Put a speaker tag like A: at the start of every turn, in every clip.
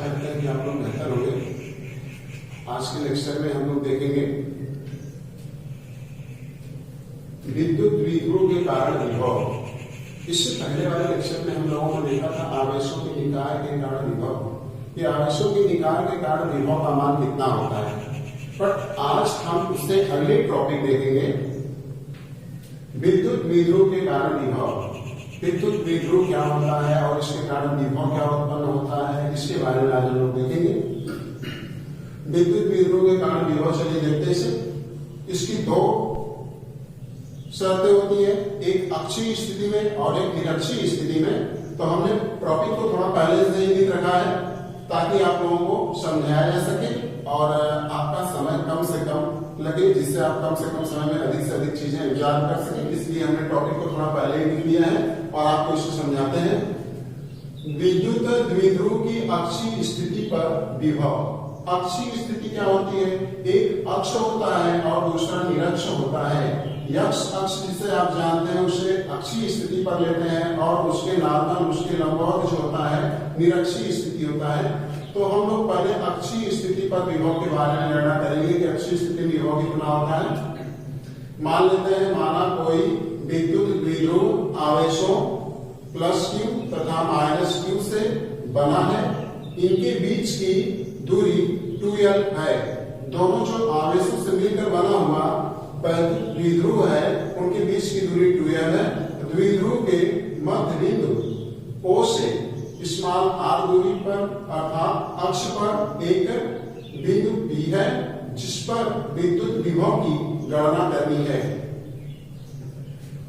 A: करते हैं कि आप लोग बेहतर होंगे। आज के लेक्चर में हम लोग देखेंगे विद्युत द्विध्रुव के कारण विभव। इससे पहले वाले लेक्चर में हम लोगों ने देखा था आवेशों के निकाय के कारण विभव। ये आवेशों के निकाय के कारण विभव का मान कितना होता है, बट आज हम उससे अगले टॉपिक देखेंगे विद्युत द्विध्रुव के कारण विभव। विद्युत द्विध्रुव क्या होता है और इसके कारण विभव क्या उत्पन्न होता है, इसके बारे में आज हम लोग देखेंगे। विद्युत द्विध्रुव के कारण विभव चलिए देखते हैं इसे। इसकी दो शर्तें होती है, एक अक्षीय स्थिति में और एक निरक्षीय स्थिति में। तो हमने टॉपिक को थोड़ा पहले से ही लिख रखा है ताकि आप लोगों को समझाया जा सके और आपका समय कम से कम लगे, जिससे आप कम से कम समय में अधिक से अधिक चीजें विचार कर सकें। इसलिए हमने टॉपिक को थोड़ा पहले ही लिख लिया है और आपको इसे समझाते हैं। विद्युत द्विध्रुव की अक्षीय स्थिति पर विभव। अक्षीय स्थिति क्या होती है, एक अक्ष होता है और दूसरा निरक्ष होता है। यक्ष अक्ष जिसे आप जानते हैं उसे अक्षीय स्थिति पर लेते हैं और उसके नार्मल उसके लंबवत जो होता है निरक्षीय स्थिति होता है। तो हम लोग पहले अक्षीय स्थिति पर विभव के बारे में निर्णय करेंगे कि अक्षीय स्थिति में विभव कितना होता है। मान लेते हैं माना कोई विद्युत द्विध्रुव आवेशों प्लस Q तथा माइनस Q से बना है। इनके बीच की दूरी 2L है। दोनों जो आवेशों से मिलकर बना हुआ विद्युत द्विध्रुव है उनके बीच की दूरी 2L है। द्विध्रुव के मध्य बिंदु O से स्मॉल r दूरी पर अर्थात अक्ष पर एक बिंदु P है जिस पर विद्युत विभव की गणना करनी है।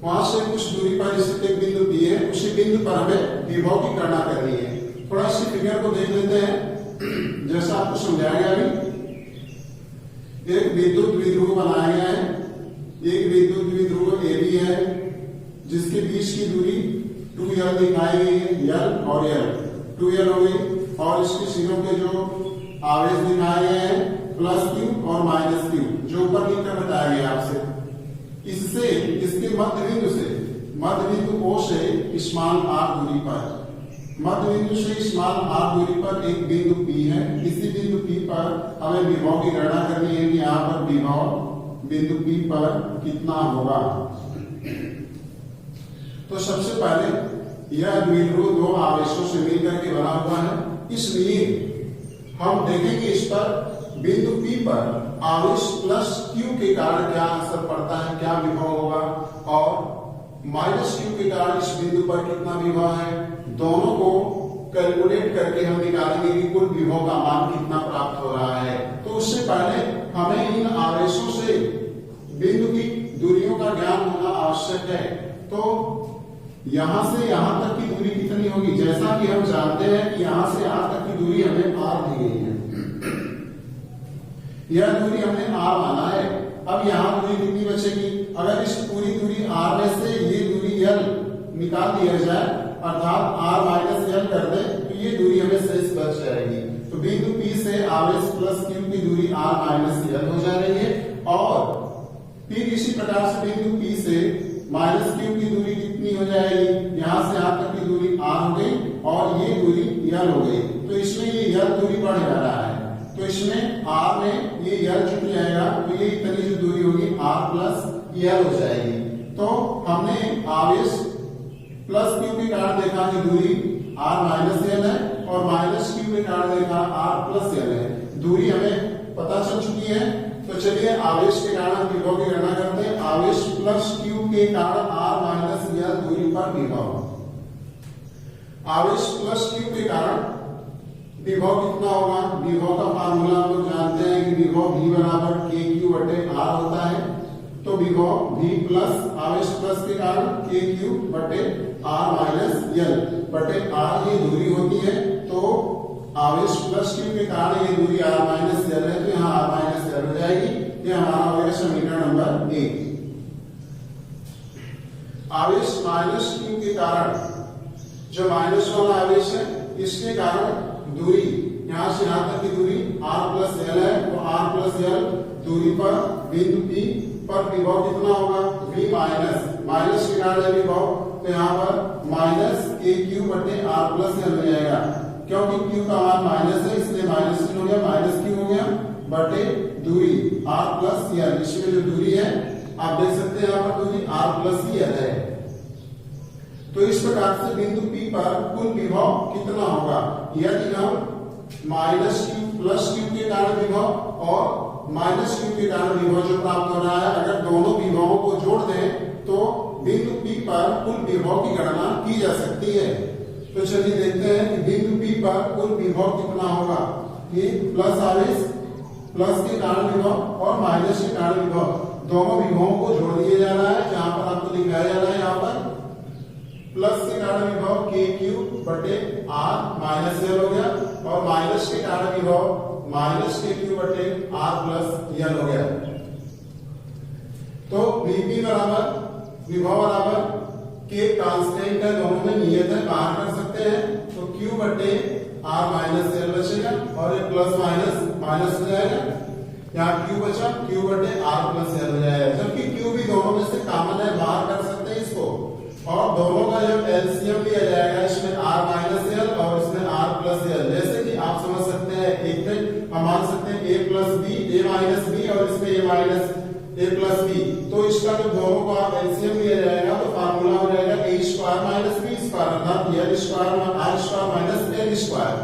A: वहां से कुछ दूरी पर स्थित एक बिंदु P है, उसी बिंदु पर हमें विभव की गणना करनी है। थोड़ा सी फिगर को देख लेते हैं जैसा आपको समझाया गया। अभी एक विद्युत द्विध्रुव बनाया गया है, एक विद्युत द्विध्रुव AB है जिसके बीच की दूरी 2L दिखाई गई है, L और L 2L हो गई। और इसके सिरों के जो आवेश दिखाए गए हैं प्लस Q और माइनस Q जो ऊपर लिखकर बताया गया आपसे। इससे इसके मध्य बिंदु O से स्मॉल r दूरी पर, मध्य बिंदु से स्मॉल r दूरी पर एक बिंदु P है। इसी बिंदु P पर हमें विभव की गणना करनी है कि यहाँ पर विभव बिंदु P पर कितना होगा। तो सबसे पहले यह द्विध्रुव दो आवेशों से मिलकर के बना हुआ है, इसलिए हम देखेंगे इस पर बिंदु P पर आवेश प्लस Q के कारण क्या असर पड़ता है, क्या विभव होगा, और माइनस Q के कारण इस बिंदु पर कितना विभव है। दोनों को कैलकुलेट करके हम निकालेंगे कि कुल विभव का मान कितना प्राप्त हो रहा है। तो उससे पहले हमें इन आवेशों से बिंदु की दूरियों का ज्ञान होना आवश्यक है। तो यहां से यहां तक की दूरी कितनी होगी, जैसा कि हम जानते हैं कि यहां से यहां तक की दूरी हमें r दी गई है। यह दूरी हमने r माना है। अब यहां दूरी कितनी बचेगी, अगर इस पूरी दूरी r में से ये दूरी L निकाल दिया जाए अर्थात r माइनस L कर दे तो ये दूरी हमें शेष बच जाएगी। तो बिंदु P से आवेश प्लस Q की दूरी r माइनस L हो जा रही है। और फिर इसी प्रकार से बिंदु P से माइनस Q की दूरी कितनी हो जाएगी, यहां से यहां तक की दूरी r हो गई और ये दूरी L हो गई। तो इसमें ये L दूरी बढ़ जा रहा है, तो इसमें r में ये L जुट जाएगा, तो ये इतनी जो दूरी होगी r प्लस L हो जाएगी। तो हमने आवेश प्लस Q के कारण देखा कि दूरी r माइनस L है और माइनस Q के कारण देखा r प्लस L है। दूरी हमें पता चल चुकी है। तो चलिए आवेश के कारण विभव की गणना करते हैं। आवेश प्लस Q के कारण r माइनस L दूरी पर विभव। आवेश प्लस Q के कारण विभव कितना होगा, विभव का फार्मूला हम लोग जानते हैं कि विभव V बराबर KQ बटे R होता है। तो विभव V प्लस आवेश प्लस के कारण KQ बटे R माइनस L बटे R ये दूरी होती है। तो आवेश प्लस Q के कारण ये दूरी r माइनस L है, तो यहाँ r माइनस L हो जाएगी। ये हमारा हो गया समीकरण नंबर 1। आवेश माइनस Q के कारण जो माइनस वाला आवेश है इसके कारण दूरी यहाँ से यहाँ तक की दूरी r प्लस L है। तो r प्लस L दूरी पर बिंदु P पर विभव कितना होगा, V माइनस के कारण विभव, तो यहाँ पर माइनस KQ बटे R प्लस L हो जाएगा। क्योंकि Q का मान माइनस है इसलिए माइनस हो गया, माइनस Q हो गया बटे दूरी R प्लस L। इसमें जो दूरी है आप देख सकते हैं यहाँ पर दूरी R प्लस L है। तो इस प्रकार से बिंदु P पर कुल विभव कितना होगा? यदि हम माइनस Q प्लस Q के कारण विभव और माइनस Q के कारण विभव जो प्राप्त हो रहा है, अगर दोनों विभवों को जोड़ दें तो बिंदु P पर कुल विभव की गणना की जा सकती है। तो चलिए देखते हैं कि बिंदु P पर कुल विभव कितना होगा। ये प्लस आवेश, प्लस के कारण विभव और माइनस के कारण विभव, दोनों विभवों को जोड़ दिया जा रहा है। जहां पर आपको दिखाया जा रहा है यहाँ पर प्लस के कारण विभव KQ बटे R माइनस L हो गया और माइनस के कारण विभव माइनस KQ बटे R प्लस L हो गया। तो VP बराबर विभव बराबर K कांस्टेंट है, दोनों में नियत है, बाहर कर सकते हैं। तो Q बटे R माइनस L बचेगा और ये प्लस माइनस माइनस हो जाएगा। यहाँ Q बचा, Q बटे R प्लस L हो जाएगा, जबकि Q भी दोनों में से कॉमन है, बाहर कर सकते हैं इसको। और दोनों का जब एलसीएम लिया जाएगा, इसमें R माइनस L और इसमें R प्लस L, जैसे कि आप समझ सकते हैं एक में हम मान सकते हैं A plus B, A minus B और इसमें A minus A plus B। तो इसका जब दोनों का एलसीएम लिया जाएगा तो फार्मूला हो जाएगा A square minus B square, अर्थात L square R square minus L square.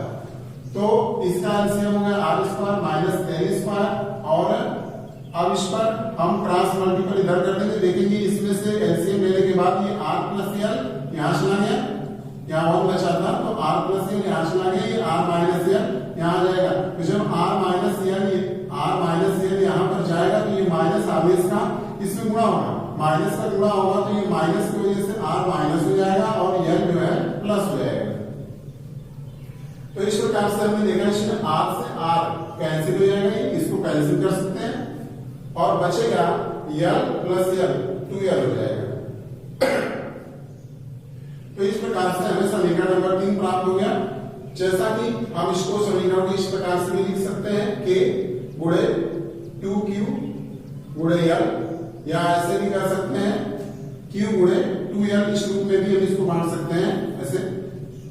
A: तो इसका एलसीएम हो गया R square minus L square. और अब इस पर हम क्रॉस मल्टीपल इधर कर देंगे, देखेंगे इसमें से एलसीएम लेने के बाद ये R प्लस L यहाँ चला गया, यहाँ वन बचा था तो R प्लस L यहाँ चला गया, ये R माइनस L यहाँ आ जाएगा। तो जब R माइनस L यहाँ पर जाएगा तो ये माइनस आवेश का इसमें गुणा होगा, माइनस का गुणा होगा तो ये माइनस की वजह से R माइनस हो जाएगा और L जो है प्लस हो जाएगा। तो इस प्रकार से हमने देखा इसमें R से R कैंसिल हो जाएगा, इसको कैंसिल कर सकते हैं और बचेगा L प्लस L 2L हो जाएगा। तो इस प्रकार से हमें समीकरण नंबर 3 प्राप्त हो गया। जैसा कि हम इसको समीकरण को इस प्रकार से भी लिख सकते हैं K गुणे 2Q गुणे L, या ऐसे भी कर सकते हैं Q गुणे 2L, इस रूप में भी हम इसको बांट सकते हैं ऐसे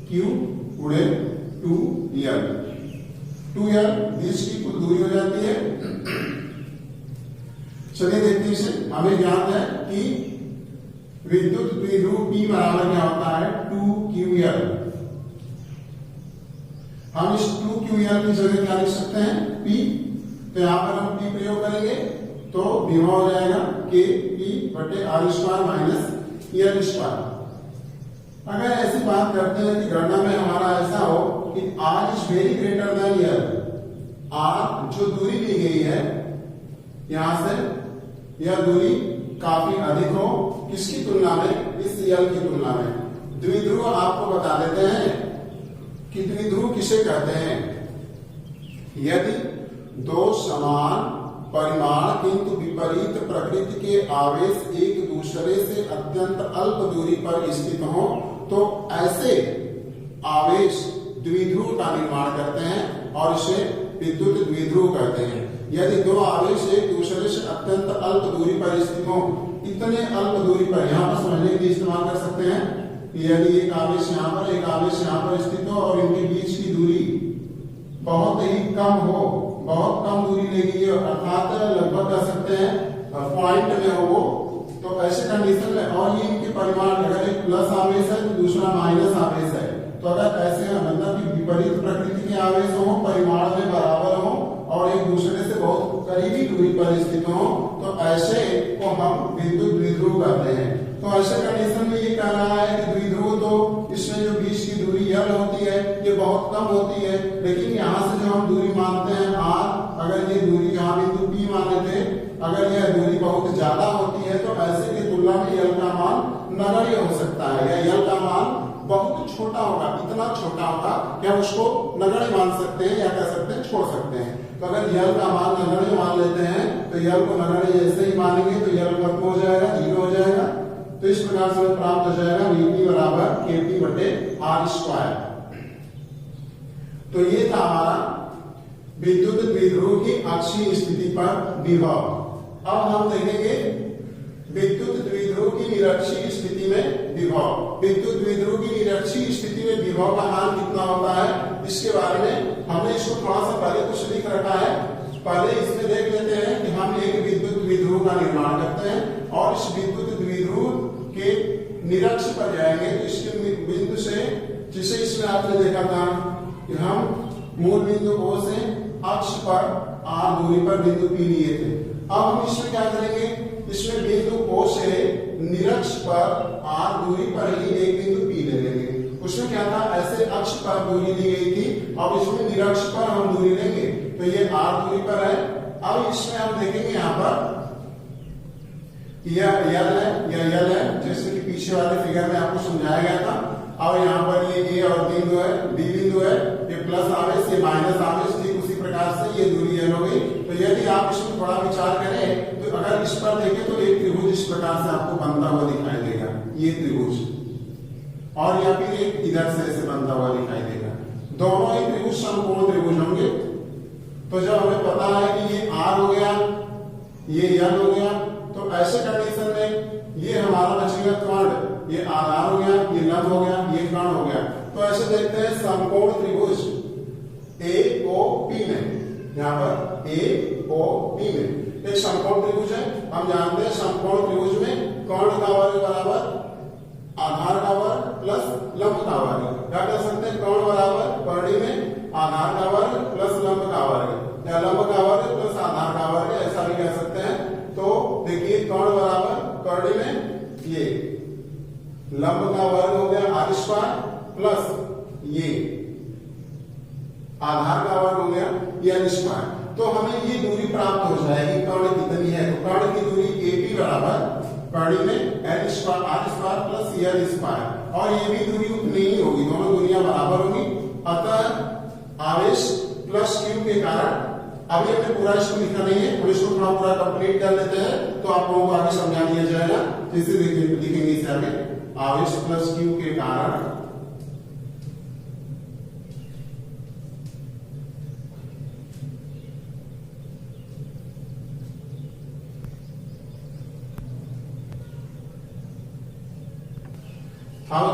A: Q गुणे 2L। 2L बीच की कुल दूरी हो जाती है। चलिए देखते हैं, हमें ज्ञात है कि विद्युत द्विध्रुव P बराबर क्या होता है 2QL। हम इस 2QL की जगह क्या लिख सकते हैं P, तो यहाँ पर हम P प्रयोग करेंगे तो विभव हो जाएगा KP बटे R square minus L square. अगर ऐसी बात करते हैं कि गणना में हमारा ऐसा हो कि R is very greater than L, R जो दूरी ली गई है यहां से यह दूरी काफी अधिक हो, किसकी तुलना में, इस L की तुलना में। द्विध्रुव आपको बता देते हैं कि द्विध्रुव किसे कहते हैं। यदि दो समान परिमाण किंतु विपरीत प्रकृति के आवेश एक दूसरे से अत्यंत अल्प दूरी पर स्थित हो तो ऐसे आवेश द्विध्रुव का निर्माण करते हैं और इसे विद्युत द्विध्रुव कहते हैं। यदि दो आवेश एक दूसरे से अत्यंत अल्प दूरी पर स्थित हो, इतने अल्प दूरी पर, यहाँ पर समझने के लिए इस्तेमाल कर सकते हैं कि यदि एक आवेश यहाँ पर एक आवेश यहाँ पर स्थित हो और इनके बीच की दूरी बहुत ही कम हो, बहुत कम दूरी लेगी है, अर्थात लगभग कह सकते हैं पॉइंट में हो वो, तो ऐसे कंडीशन में, और ये इनके परिमाण, अगर एक प्लस आवेश है तो दूसरा माइनस आवेश है, तो अगर ऐसे मतलब कि विपरीत प्रकृति के आवेश हो, परिमाण में बराबर हो और एक दूसरे से बहुत करीबी दूरी पर स्थित हो, तो ऐसे को हम विद्युत द्विध्रुव कहते हैं। तो ऐसे कंडीशन में ये कह रहा है कि द्विध्रुव तो इसमें जो बीच की दूरी L होती है ये बहुत कम होती है, लेकिन यहाँ से जो हम दूरी मानते हैं R, अगर ये दूरी जहाँ बिंदु P माने थे, अगर यह दूरी बहुत ज्यादा होती है तो ऐसे की तुलना में L का मान नगण्य हो सकता है, या L का मान बहुत छोटा होगा, इतना छोटा होगा कि हम उसको नगण्य मान सकते हैं या कह सकते हैं छोड़ सकते हैं। तो अगर L का मान नगण्य मान लेते हैं तो L को नगण्य जैसे ही मानेंगे तो L खत्म हो जाएगा, 0 हो जाएगा। तो इस प्रकार से प्राप्त हो जाएगा Vp बराबर KP बटे R स्क्वायर। तो ये था हमारा विद्युत द्विध्रुव की अक्षीय स्थिति पर विभव। अब हम देखेंगे विद्युत द्विध्रुव की निरक्षीय स्थिति में विभव, विद्युत द्विध्रुव की निरक्षीय स्थिति में विभव का मान कितना होता है, इसके बारे में हमने इसको थोड़ा सा पहले कुछ लिख रखा है। पहले इसमें देख लेते हैं कि हम एक विद्युत द्विध्रुव का निर्माण करते हैं और इस विद्युत द्विध्रुव के निरक्ष पर जाएंगे तो इसके बिंदु से, जिसे इसमें आपने देखा था कि हम मूल बिंदु O से अक्ष पर r दूरी पर बिंदु P लिए थे। अब हम इसमें क्या करेंगे, इसमें बिंदु O से निरक्ष पर r दूरी पर ही एक बिंदु P ले लेंगे। उसमें क्या था, ऐसे अक्ष पर दूरी ली गई थी, अब इसमें निरक्ष पर हम दूरी लेंगे तो ये r दूरी पर है। अब इसमें हम देखेंगे यहाँ पर यह यल है, जैसे कि पीछे वाले फिगर में आपको समझाया गया था। और यहाँ पर ये ए और बिंदु है, बी बिंदु है, ये प्लस आवेश, ये माइनस आवेश, ठीक उसी प्रकार से ये दूरी यल हो गई। तो यदि आप इसमें थोड़ा विचार करें तो अगर इस पर देखें तो एक त्रिभुज इस प्रकार से आपको बनता हुआ दिखाई देगा, ये त्रिभुज, और या फिर एक इधर से ऐसे बनता हुआ दिखाई देगा। दोनों ही त्रिभुज समकोण त्रिभुज होंगे। तो जब हमें पता है कि ये आर हो गया, ये यल हो गया, तो ऐसे कंडीशन में ये हमारा बचेगा कर्ण, ये आधार हो गया, ये लंब हो गया, ये कर्ण हो गया। तो ऐसे देखते हैं समकोण त्रिभुज AOP में, यहाँ पर AOP में एक समकोण त्रिभुज है। हम जानते हैं समकोण त्रिभुज में कर्ण का वर्ग बराबर आधार का वर्ग प्लस लंब का वर्ग। क्या कर सकते हैं, कर्ण बराबर कर्णी में आधार का वर्ग प्लस लंब का वर्ग, या लंब का वर्ग प्लस आधार का वर्ग, ऐसा भी कह सकते हैं। तो देखिए कर्ण बराबर कर्णी में ये लंब का वर्ग हो गया आर स्क्वायर प्लस ये आधार का वर्ग हो गया यल स्क्वायर। तो हमें ये दूरी प्राप्त हो जाएगी, कर्ण कितनी है, तो कर्ण की दूरी AP बराबर कर्णी में L square R square plus L square, और ये भी दूरी उतनी ही होगी, दोनों दूरियां बराबर होगी। अतः आवेश प्लस Q के कारण, अभी हमने पूरा इसको लिखा नहीं है, हम इसको थोड़ा पूरा कंप्लीट कर लेते हैं तो आप लोगों को आगे समझा दिया जाएगा। जैसे लिखेंगे इसे आगे, आवेश प्लस Q के कारण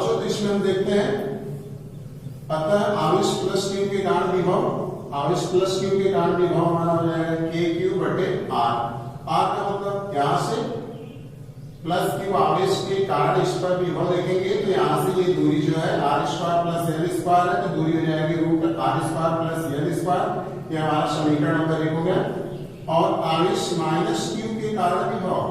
A: तो इसमें हम देखते हैं, अतः आवेश प्लस Q के कारण विभव, आवेश प्लस Q के कारण विभव हमारा हो जाएगा KQ बटे R। R का मतलब यहाँ से प्लस Q आवेश के कारण इस पर विभव देखेंगे तो यहाँ से ये दूरी जो है R square plus L square है, तो दूरी हो जाएगी root R square plus L square. ये हमारा समीकरण नंबर 1 हो गया। और आवेश माइनस Q के कारण विभव,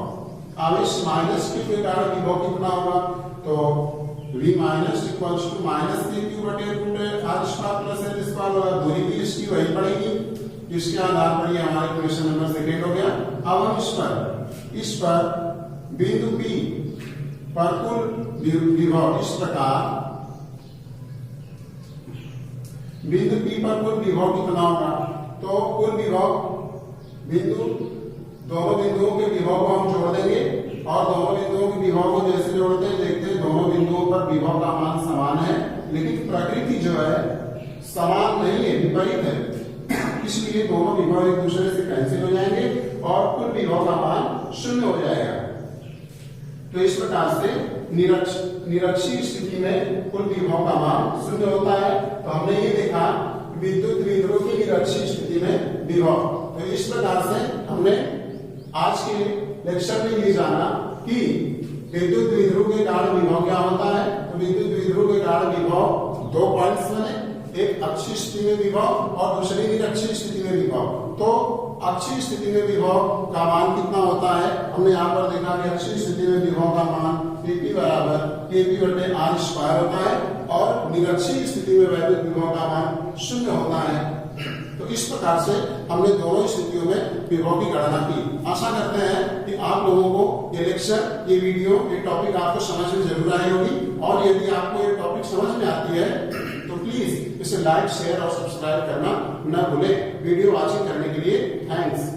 A: आवेश माइनस Q के कारण विभव कितना होगा, तो V minus equals to minus KQ बटे root R square plus L square होगा। दूरी भी इसकी वही पड़ेगी, इसके आधार पर ये हमारा इक्वेशन नंबर 2 हो गया। अब हम इस पर बिंदु P पर कुल विभव इस प्रकार, बिंदु P पर कुल विभव कितना होगा, तो कुल विभव बिंदु, दोनों बिंदुओं के विभव को हम जोड़ देंगे और दोनों बिंदुओं के विभव को जैसे जोड़ते हैं देखते हैं दोनों बिंदुओं पर विभव का मान समान है, लेकिन प्रकृति जो है समान नहीं है, विपरीत है। इसलिए दोनों विभव एक दूसरे से कैंसिल हो जाएंगे और कुल विभव का मान 0 हो जाएगा। तो इस प्रकार से निरक्षीय स्थिति में कुल विभव का मान 0 होता है। तो हमने ये देखा विद्युत द्विध्रुव की निरक्षीय स्थिति में विभव। तो इस प्रकार से हमने आज के लेक्चर में ये जाना कि विद्युत द्विध्रुव के कारण विभव क्या होता है। तो विद्युत द्विध्रुव के कारण विभव 2 पॉइंट्स बने, एक अक्षीय स्थिति में विभव और दूसरी निरक्षीय स्थिति में विभव। तो अक्षीय स्थिति में विभव का मान कितना होता है, हमने यहाँ पर देखा कि अक्षीय स्थिति में विभव का मान P बराबर KP बटे R स्क्वायर होता है और निरक्षीय स्थिति में वैद्युत विभव का मान 0 होता है। तो इस प्रकार से हमने दोनों स्थितियों में विभव की गणना की। आशा करते हैं कि आप लोगों को ये लेक्चर, ये वीडियो, ये टॉपिक आपको समझ में जरूर आई होगी। और यदि आपको ये टॉपिक समझ में आती है तो प्लीज इसे लाइक, शेयर और सब्सक्राइब करना न भूलें। वीडियो वॉचिंग करने के लिए थैंक्स।